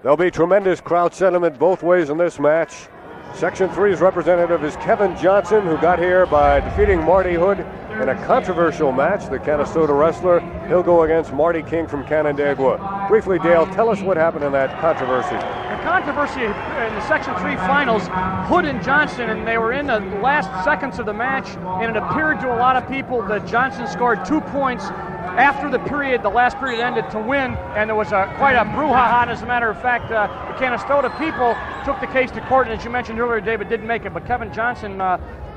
There'll be tremendous crowd sentiment both ways in this match. Section 3's representative is Kevin Johnson, who got here by defeating Marty Hood in a controversial match. The Canastota wrestler, he'll go against Marty King from Canandaigua. Briefly, Dale, tell us what happened in that controversy. The controversy in the Section 3 finals, Hood and Johnson, and they were in the last seconds of the match, and it appeared to a lot of people that Johnson scored 2 points after the last period ended to win, and there was quite a brouhaha. And as a matter of fact, the Canastota people took the case to court, and as you mentioned earlier, David didn't make it, but Kevin Johnson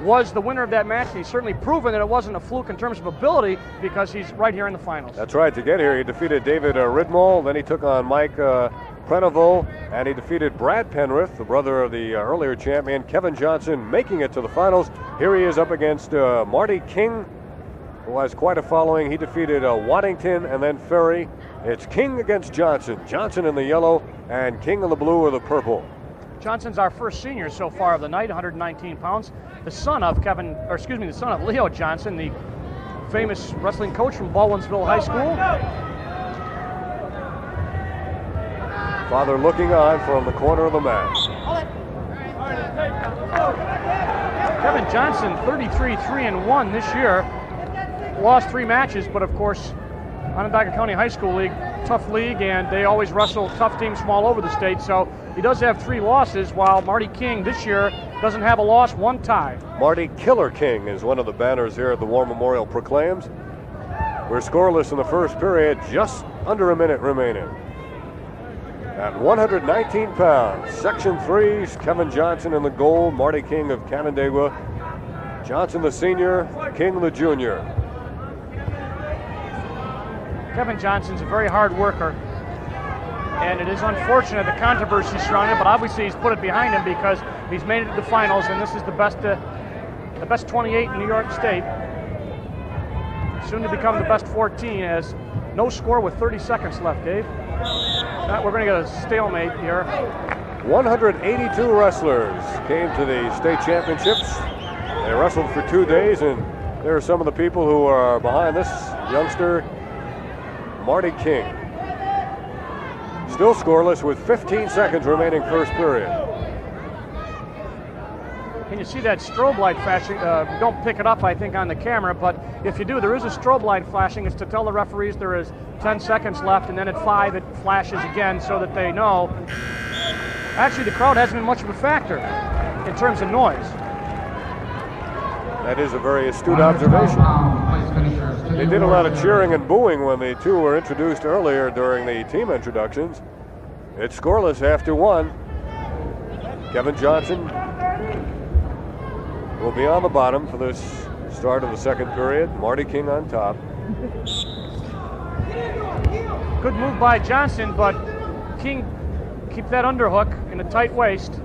was the winner of that match, and he's certainly proven that it wasn't a fluke in terms of ability because he's right here in the finals. That's right. To get here, he defeated David Ridmol, then he took on Mike Prenovo, and he defeated Brad Penrith, the brother of the earlier champion. Kevin Johnson making it to the finals. Here he is up against Marty King, who has quite a following. He defeated Waddington and then Ferry. It's King against Johnson. Johnson in the yellow and King in the blue or the purple. Johnson's our first senior so far of the night, 119 pounds. The son of Leo Johnson, the famous wrestling coach from Baldwinsville High School. Father looking on from the corner of the mat. Kevin Johnson, 33-3-1 this year. Lost 3 matches, but of course, Onondaga County High School League, tough league, and they always wrestle tough teams from all over the state, so he does have 3 losses, while Marty King this year doesn't have a loss, 1 tie. Marty Killer King is one of the banners here at the War Memorial proclaims. We're scoreless in the first period, just under a minute remaining. At 119 pounds, Section 3's Kevin Johnson in the gold, Marty King of Canandaigua, Johnson the senior, King the junior. Kevin Johnson's a very hard worker, and it is unfortunate the controversy surrounding him, but obviously he's put it behind him because he's made it to the finals, and this is the best 28 in New York State. Soon to become the best 14, as no score with 30 seconds left, Dave. We're going to get a stalemate here. 182 wrestlers came to the state championships. They wrestled for 2 days, and there are some of the people who are behind this youngster, Marty King. Still scoreless with 15 seconds remaining first period. Can you see that strobe light flashing? Don't pick it up, I think, on the camera, but if you do, there is a strobe light flashing. It's to tell the referees there is 10 seconds left, and then at 5 it flashes again so that they know. Actually, the crowd hasn't been much of a factor in terms of noise. That is a very astute observation. They did a lot of cheering and booing when the two were introduced earlier during the team introductions. It's scoreless after 1. Kevin Johnson will be on the bottom for this start of the second period. Marty King on top. Good move by Johnson, but King keep that underhook in a tight waist.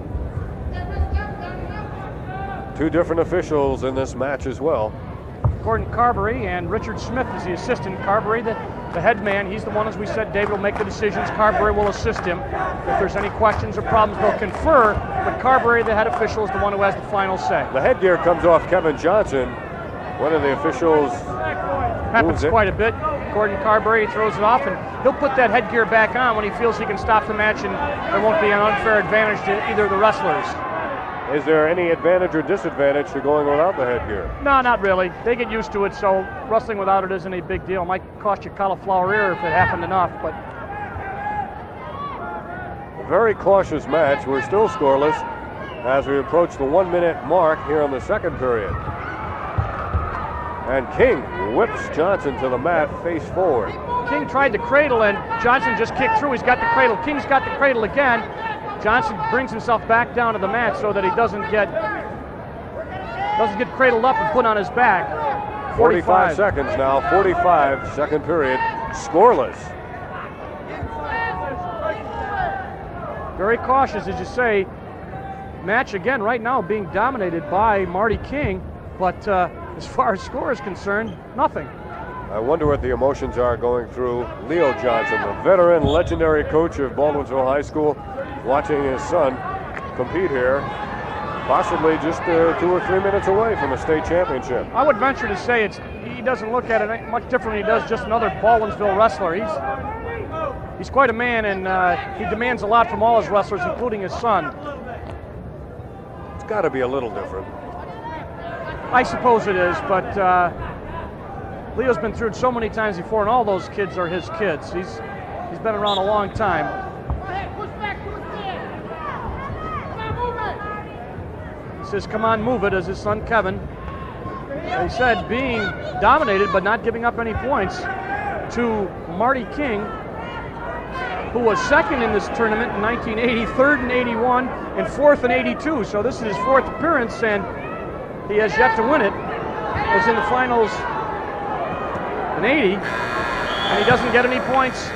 2 different officials in this match as well. Gordon Carberry and Richard Smith is the assistant. Carberry, the head man, he's the one, as we said, David will make the decisions. Carberry will assist him. If there's any questions or problems, they'll confer, but Carberry, the head official, is the one who has the final say. The headgear comes off Kevin Johnson. One of the officials happens quite a bit. Gordon Carberry throws it off, and he'll put that headgear back on when he feels he can stop the match and there won't be an unfair advantage to either of the wrestlers. Is there any advantage or disadvantage to going without the headgear? No, not really. They get used to it, so wrestling without it isn't a big deal. It might cost you cauliflower ear if it happened enough, but... A very cautious match. We're still scoreless as we approach the 1-minute mark here in the second period. And King whips Johnson to the mat face forward. King tried the cradle, and Johnson just kicked through. He's got the cradle. King's got the cradle again. Johnson brings himself back down to the mat so that he doesn't get cradled up and put on his back. 45 seconds now, 45, second period, scoreless. Very cautious, as you say. Match again right now being dominated by Marty King, but as far as score is concerned, nothing. I wonder what the emotions are going through Leo Johnson, the veteran, legendary coach of Baldwinsville High School, watching his son compete here, possibly just 2 or 3 minutes away from a state championship. I would venture to say he doesn't look at it much differently than he does just another Baldwinsville wrestler. He's quite a man, and he demands a lot from all his wrestlers, including his son. It's got to be a little different. I suppose it is, but Leo's been through it so many times before, and all those kids are his kids. He's been around a long time. He says, "Come on, move it," as his son Kevin. He said, being dominated but not giving up any points to Marty King, who was second in this tournament in 1980, third in 81, and fourth in 82. So this is his fourth appearance, and he has yet to win it. Was in the finals in 80, and he doesn't get any points.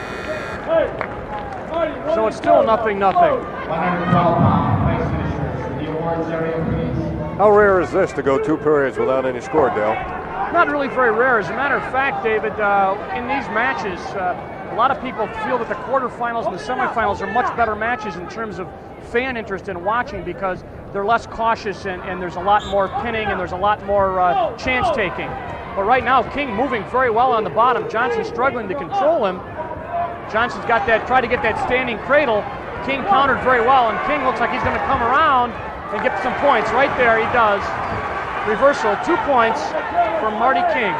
So it's still 0-0. 112 pound place finishers. The awards area, please. How rare is this to go 2 periods without any score, Dale? Not really very rare. As a matter of fact, David, in these matches, a lot of people feel that the quarterfinals and the semifinals are much better matches in terms of fan interest in watching because they're less cautious and there's a lot more pinning and there's a lot more chance taking. But right now, King moving very well on the bottom. Johnson struggling to control him. Johnson's got that, tried to get that standing cradle. King countered very well, and King looks like he's going to come around and get some points. Right there, he does. Reversal, 2 points from Marty King.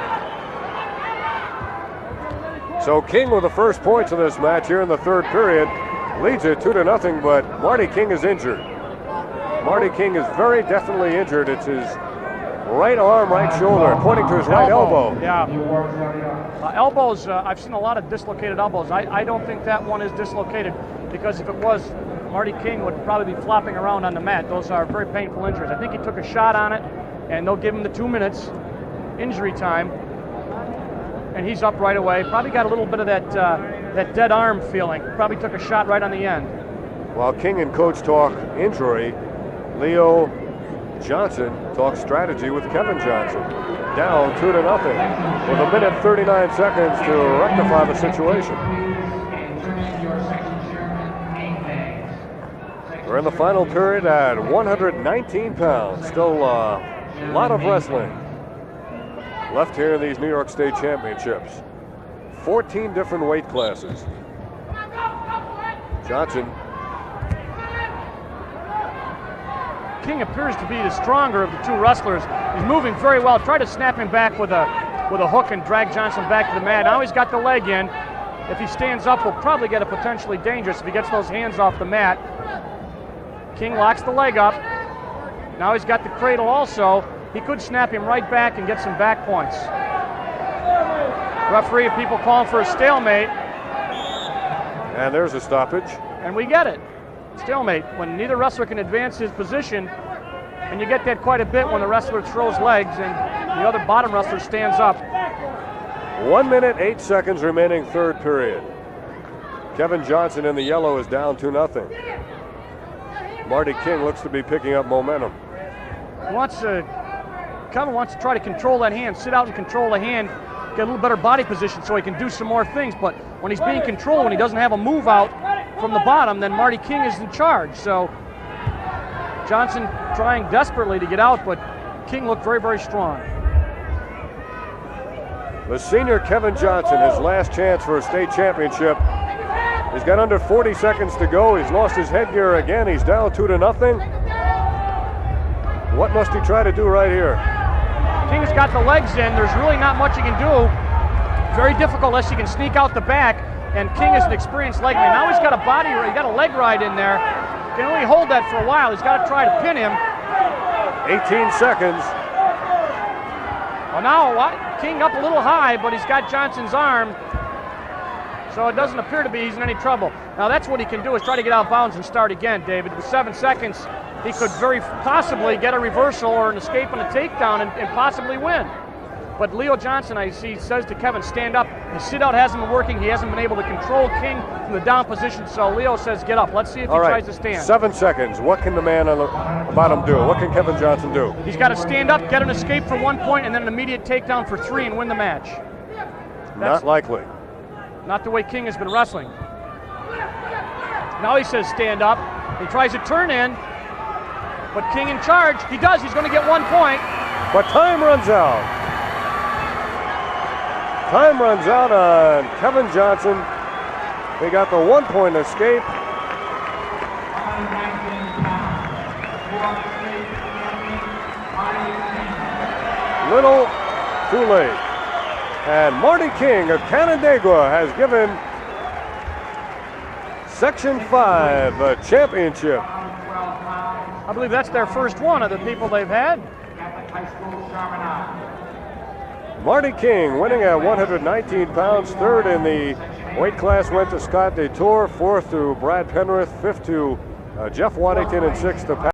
So King with the first points in this match here in the third period leads it 2-0, but Marty King is injured. Marty King is very definitely injured. It's his right arm, right shoulder, pointing to his right elbow. Yeah. Elbows, I've seen a lot of dislocated elbows. I don't think that one is dislocated because if it was, Marty King would probably be flopping around on the mat. Those are very painful injuries. I think he took a shot on it, and they'll give him the 2 minutes injury time. And he's up right away. Probably got a little bit of that dead arm feeling. Probably took a shot right on the end. While King and coach talk injury, Leo Johnson talks strategy with Kevin Johnson. Down 2-0 with 1 minute 39 seconds to rectify the situation. We're in the final period at 119 pounds. Still a lot of wrestling left here in these New York State Championships. 14 different weight classes. Johnson. King appears to be the stronger of the two wrestlers. He's moving very well. Tried to snap him back with a hook and drag Johnson back to the mat. Now he's got the leg in. If he stands up, we'll probably get a potentially dangerous if he gets those hands off the mat. King locks the leg up. Now he's got the cradle also. He could snap him right back and get some back points. Referee and people calling for a stalemate. And there's a stoppage. And we get it. Stalemate, when neither wrestler can advance his position, and you get that quite a bit when the wrestler throws legs and the other bottom wrestler stands up. 1 minute, 8 seconds remaining third period. Kevin Johnson in the yellow is down 2-0. Marty King looks to be picking up momentum. Kevin wants to try to control that hand, sit out and control the hand, get a little better body position so he can do some more things. But when he's being controlled, when he doesn't have a move out from the bottom, then Marty King is in charge. So Johnson trying desperately to get out, but King looked very, very strong. The senior Kevin Johnson, his last chance for a state championship. He's got under 40 seconds to go. He's lost his headgear again. He's down 2-0. What must he try to do right here? King's got the legs in. There's really not much he can do. Very difficult unless he can sneak out the back. And King is an experienced leg man. Now he's got a leg ride in there. Can only hold that for a while. He's got to try to pin him. 18 seconds. Well, now King up a little high, but he's got Johnson's arm. So it doesn't appear to be he's in any trouble. Now that's what he can do, is try to get out of bounds and start again, David. With 7 seconds, he could very possibly get a reversal or an escape and a takedown and possibly win. But Leo Johnson, I see, says to Kevin, stand up. The sit-out hasn't been working. He hasn't been able to control King from the down position. So Leo says, get up. Let's see if he tries to stand. 7 seconds. What can the man on the bottom do? What can Kevin Johnson do? He's got to stand up, get an escape for 1 point, and then an immediate takedown for 3 and win the match. Not likely. Not the way King has been wrestling. Now he says stand up. He tries to turn in, but King in charge. He does. He's going to get 1 point. But time runs out. Time runs out on Kevin Johnson. He got the 1-point escape. 119 pounds. Little too late. And Marty King of Canandaigua has given Section 5 a championship. I believe that's their first one of the people they've had. Marty King winning at 119 pounds. Third in the weight class went to Scott Detour. Fourth to Brad Penrith. Fifth to Jeff Waddington. And sixth to Pat